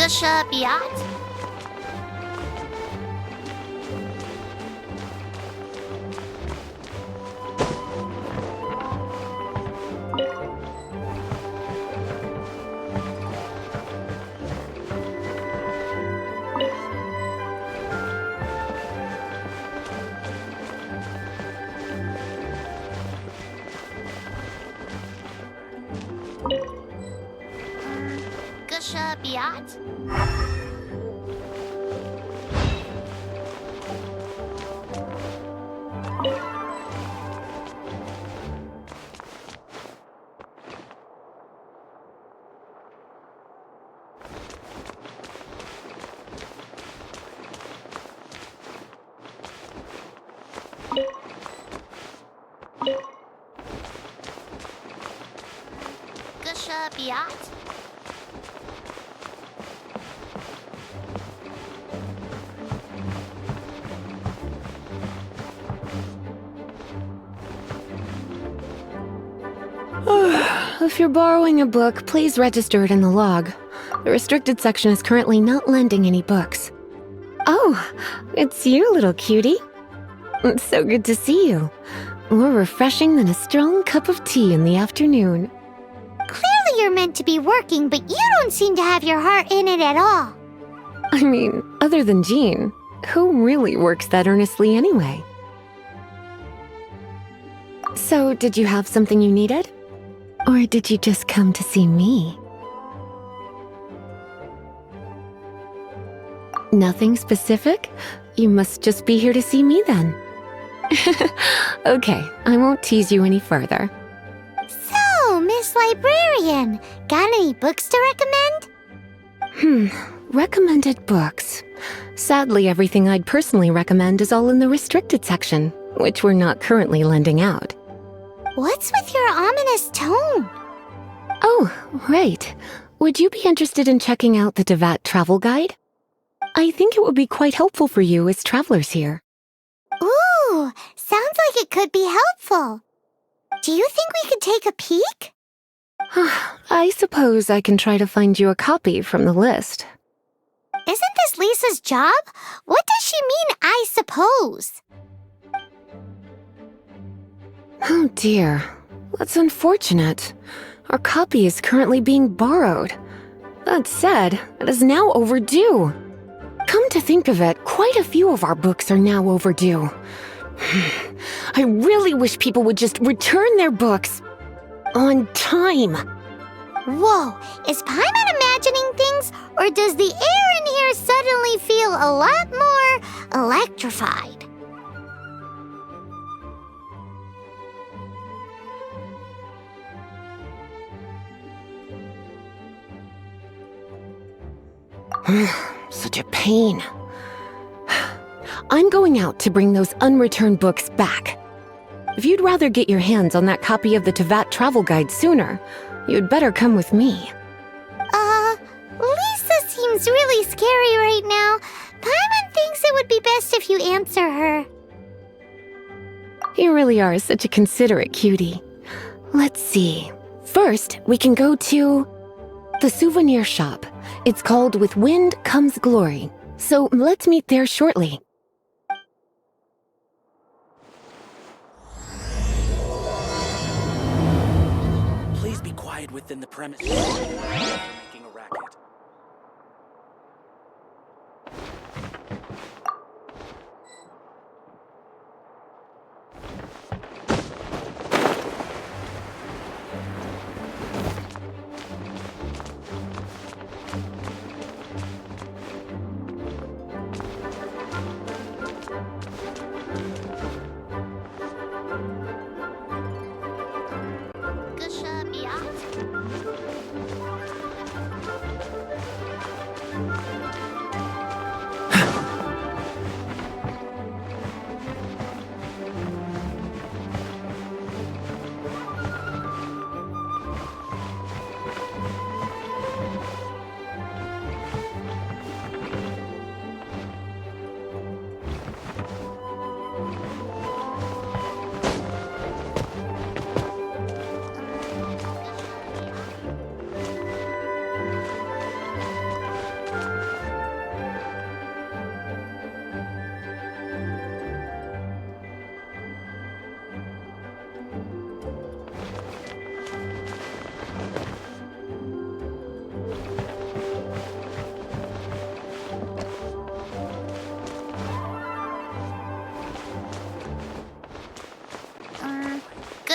这是Biat。这是Biat。这是Biat。If you're borrowing a book, please register it in the log. The restricted section is currently not lending any books. Oh, it's you, little cutie. It's so good to see you. More refreshing than a strong cup of tea in the afternoon. Clearly you're meant to be working, but you don't seem to have your heart in it at all. I mean, other than Jean, who really works that earnestly anyway? So, did you have something you needed? Or did you just come to see me? Nothing specific? You must just be here to see me then. Okay, I won't tease you any further. So, Miss Librarian, got any books to recommend? Recommended books. Sadly, everything I'd personally recommend is all in the restricted section, which we're not currently lending out. What's with your ominous tone? Oh, right. Would you be interested in checking out the Teyvat travel guide? I think it would be quite helpful for you as travelers here. Ooh, sounds like it could be helpful. Do you think we could take a peek? I suppose I can try to find you a copy from the list. Isn't this Lisa's job? What does she mean, I suppose? Oh dear, that's unfortunate. Our copy is currently being borrowed. That said, it is now overdue. Come to think of it, quite a few of our books are now overdue. I really wish people would just return their books on time. Whoa, is Paimon imagining things, or does the air in here suddenly feel a lot more electrified? Such a pain. I'm going out to bring those unreturned books back. If you'd rather get your hands on that copy of the Teyvat travel guide sooner, you'd better come with me. Lisa seems really scary right now. Paimon thinks it would be best if you answer her. You really are such a considerate cutie. Let's see. First, we can go to the souvenir shop. It's called With Wind Comes Glory. So let's meet there shortly. Please be quiet within the premises. Making a racket.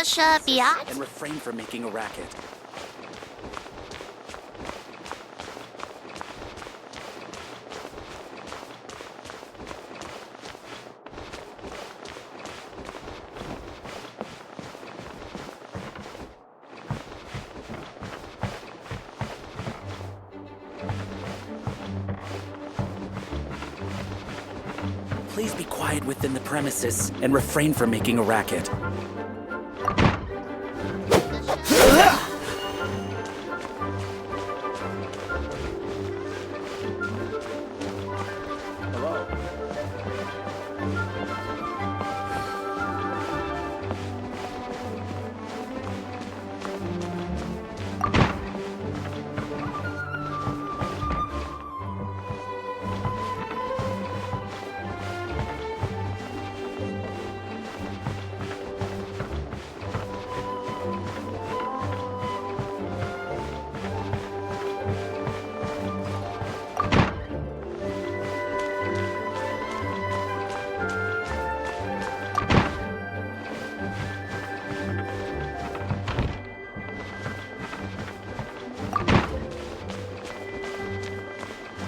biatch? and refrain from making a racket. Please be quiet within the premises and refrain from making a racket. Hello.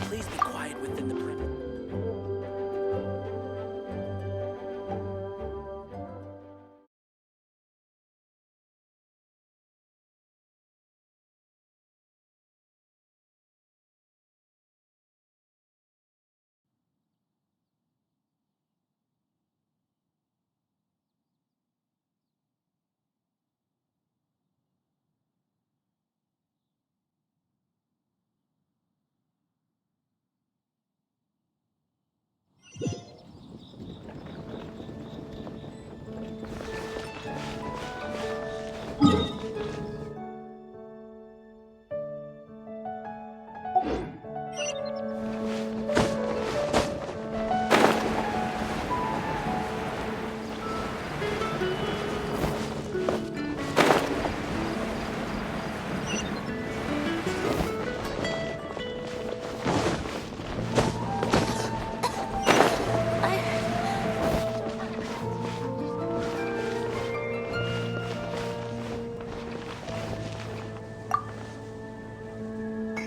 Please be quiet within the perimeter.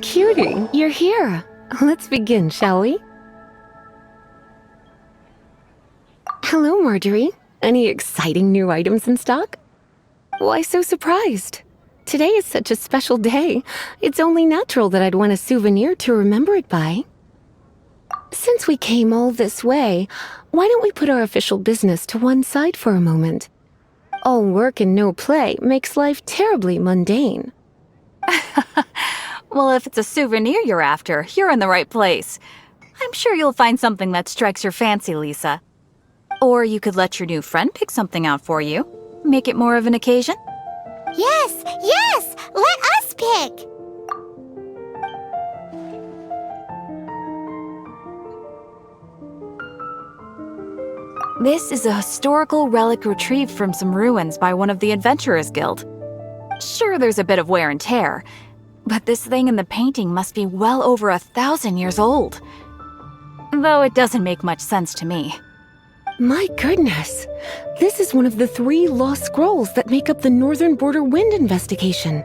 Cutie, you're here. Let's begin, shall we? Hello, Marjorie. Any exciting new items in stock? Why so surprised? Today is such a special day. It's only natural that I'd want a souvenir to remember it by. Since we came all this way, why don't we put our official business to one side for a moment? All work and no play makes life terribly mundane. Well, if it's a souvenir you're after, you're in the right place. I'm sure you'll find something that strikes your fancy, Lisa. Or you could let your new friend pick something out for you. Make it more of an occasion. Yes, yes! Let us pick! This is a historical relic retrieved from some ruins by one of the Adventurers Guild. Sure, there's a bit of wear and tear, but this thing in the painting must be well over 1,000 years old. Though it doesn't make much sense to me. My goodness! This is one of the 3 lost scrolls that make up the Northern Border Wind investigation.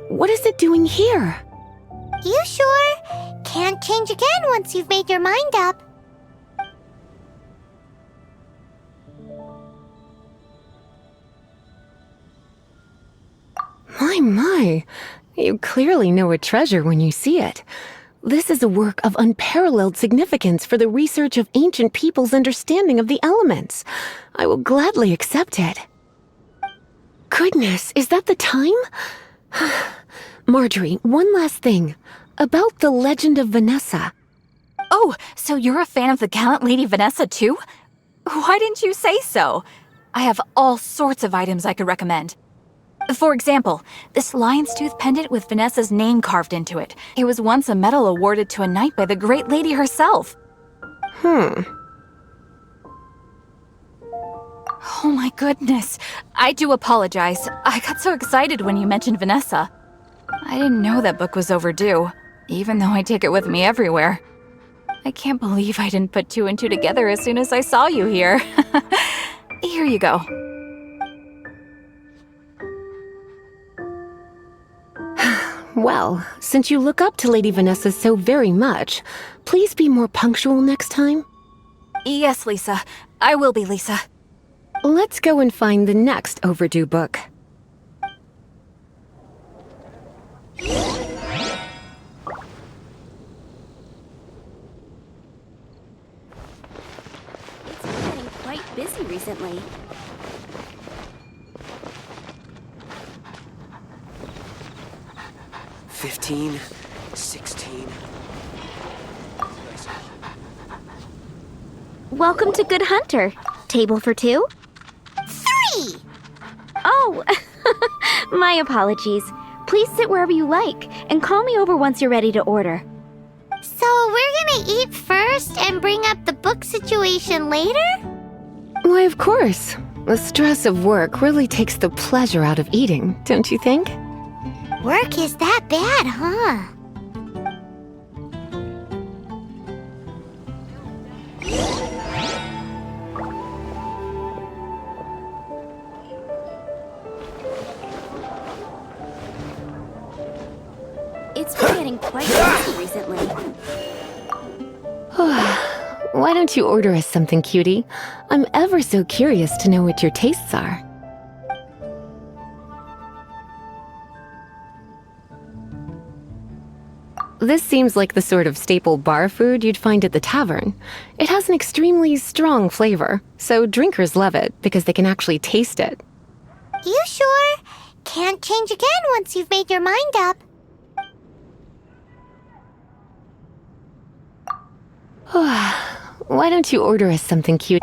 What is it doing here? You sure? Can't change again once you've made your mind up. My. You clearly know a treasure when you see it. This is a work of unparalleled significance for the research of ancient people's understanding of the elements. I will gladly accept it. Goodness, is that the time? Marjorie, one last thing. About the legend of Vanessa. Oh, so you're a fan of the gallant Lady Vanessa too? Why didn't you say so? I have all sorts of items I could recommend. For example, this lion's tooth pendant with Vanessa's name carved into it. It was once a medal awarded to a knight by the great lady herself. Hmm. Oh my goodness. I do apologize. I got so excited when you mentioned Vanessa. I didn't know that book was overdue, even though I take it with me everywhere. I can't believe I didn't put 2 and 2 together as soon as I saw you here. Here you go. Well, since you look up to Lady Vanessa so very much, please be more punctual next time. Yes, Lisa. I will be, Lisa. Let's go and find the next overdue book. It's been getting quite busy recently. $15, $16. Welcome to Good Hunter. Table for two? 3! Oh, my apologies. Please sit wherever you like, and call me over once you're ready to order. So we're gonna eat first and bring up the book situation later? Why, of course. The stress of work really takes the pleasure out of eating, don't you think? Work is that bad, huh? It's been getting quite busy recently. Why don't you order us something, cutie? I'm ever so curious to know what your tastes are. This seems like the sort of staple bar food you'd find at the tavern. It has an extremely strong flavor, so drinkers love it because they can actually taste it. You sure? Can't change again once you've made your mind up. Why don't you order us something cute?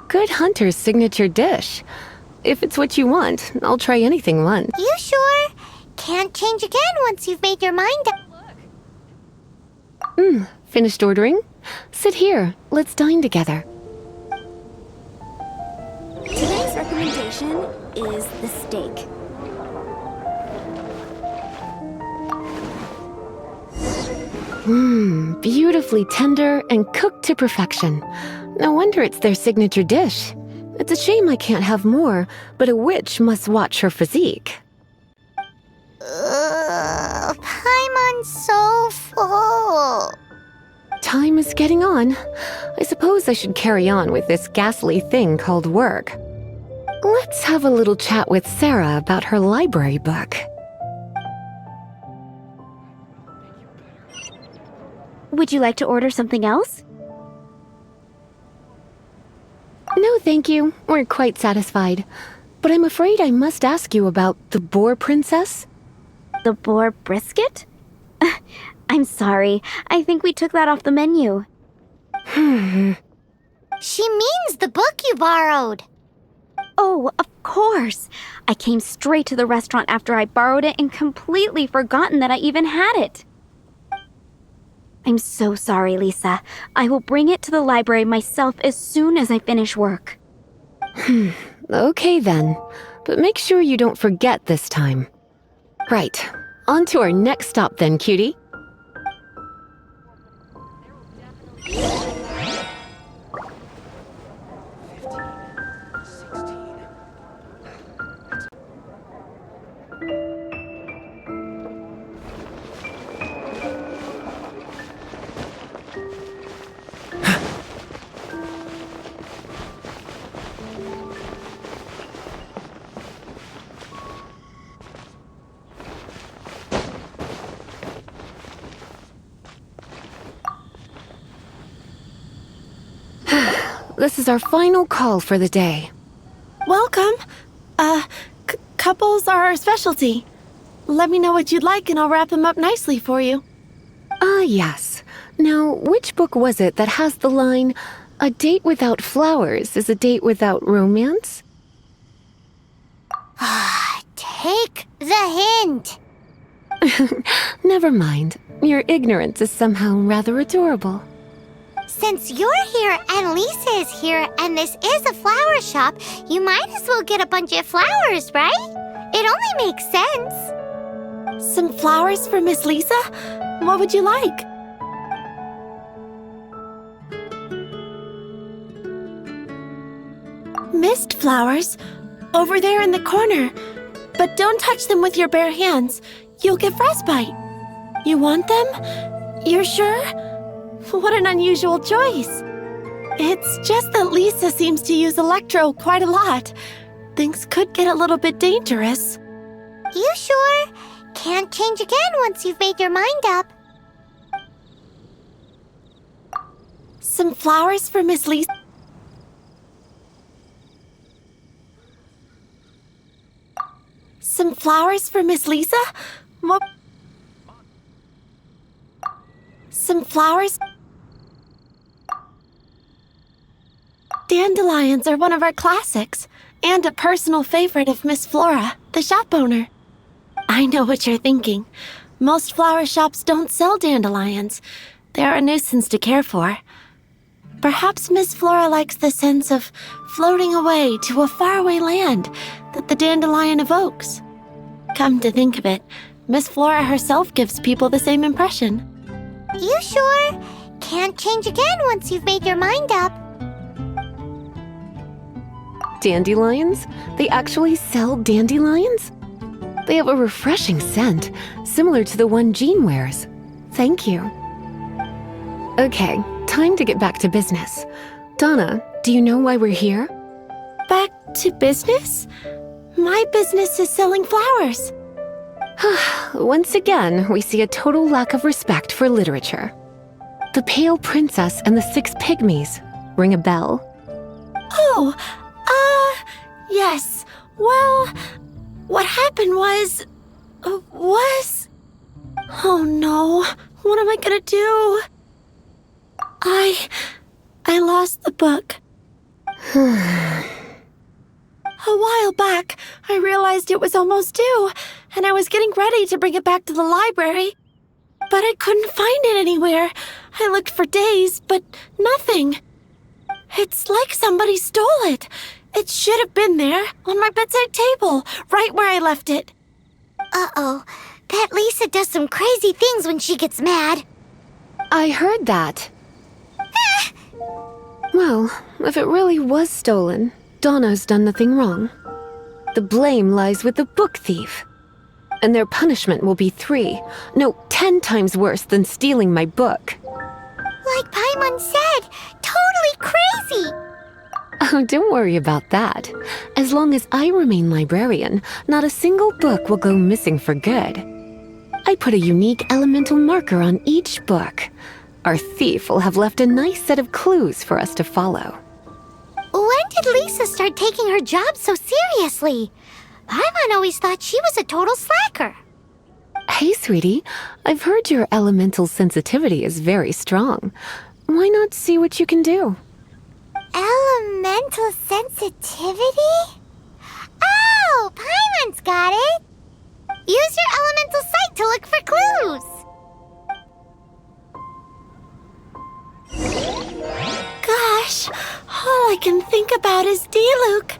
Good Hunter's signature dish. If it's what you want, I'll try anything once. You sure? Can't change again once you've made your mind up. Finished ordering? Sit here. Let's dine together. Today's recommendation is the steak. Beautifully tender and cooked to perfection. No wonder it's their signature dish. It's a shame I can't have more, but a witch must watch her physique. Paimon's so full. Time is getting on. I suppose I should carry on with this ghastly thing called work. Let's have a little chat with Sarah about her library book. Would you like to order something else? No, thank you. We're quite satisfied. But I'm afraid I must ask you about the Boar Princess. The boar brisket? I'm sorry. I think we took that off the menu. She means the book you borrowed. Oh, of course. I came straight to the restaurant after I borrowed it and completely forgotten that I even had it. I'm so sorry, Lisa. I will bring it to the library myself as soon as I finish work. Okay then. But make sure you don't forget this time. Right. On to our next stop then, cutie. This is our final call for the day. Welcome. Couples are our specialty. Let me know what you'd like and I'll wrap them up nicely for you. Yes. Now, which book was it that has the line, "A date without flowers is a date without romance"? Take the hint. Never mind. Your ignorance is somehow rather adorable. Since you're here and Lisa is here and this is a flower shop, you might as well get a bunch of flowers, right? It only makes sense. Some flowers for Miss Lisa? What would you like? Mist flowers? Over there in the corner. but don't touch them with your bare hands. You'll get frostbite. You want them? You're sure? What an unusual choice. It's just that Lisa seems to use Electro quite a lot. Things could get a little bit dangerous. You sure? Can't change again once you've made your mind up. Some flowers for Miss Lisa. Some flowers for Miss Lisa? What? Some flowers? Dandelions are one of our classics, and a personal favorite of Miss Flora, the shop owner. I know what you're thinking. Most flower shops don't sell dandelions. They're a nuisance to care for. Perhaps Miss Flora likes the sense of floating away to a faraway land that the dandelion evokes. Come to think of it, Miss Flora herself gives people the same impression. You sure? Can't change again once you've made your mind up. Dandelions? They actually sell dandelions? They have a refreshing scent, similar to the one Jean wears. Thank you. Okay, time to get back to business. Donna, do you know why we're here? Back to business? My business is selling flowers. Once again, we see a total lack of respect for literature. The Pale Princess and the Six Pygmies. Ring a bell? Oh, yes. Well, what happened was... Oh no, what am I gonna do? I lost the book. A while back, I realized it was almost due, and I was getting ready to bring it back to the library. But I couldn't find it anywhere. I looked for days, but nothing. It's like somebody stole it. It should have been there, on my bedside table, right where I left it. Uh-oh. That Lisa does some crazy things when she gets mad. I heard that. Well, if it really was stolen, Donna's done nothing wrong. The blame lies with the book thief. And their punishment will be 10 times worse than stealing my book. Like Paimon said, totally crazy. Oh, don't worry about that. As long as I remain librarian, not a single book will go missing for good. I put a unique elemental marker on each book. Our thief will have left a nice set of clues for us to follow. When did Lisa start taking her job so seriously? Paimon always thought she was a total slacker. Hey, sweetie, I've heard your elemental sensitivity is very strong. Why not see what you can do? Elemental sensitivity? Oh, Paimon's got it! Use your elemental sight to look for clues! Gosh, all I can think about is D-Luke.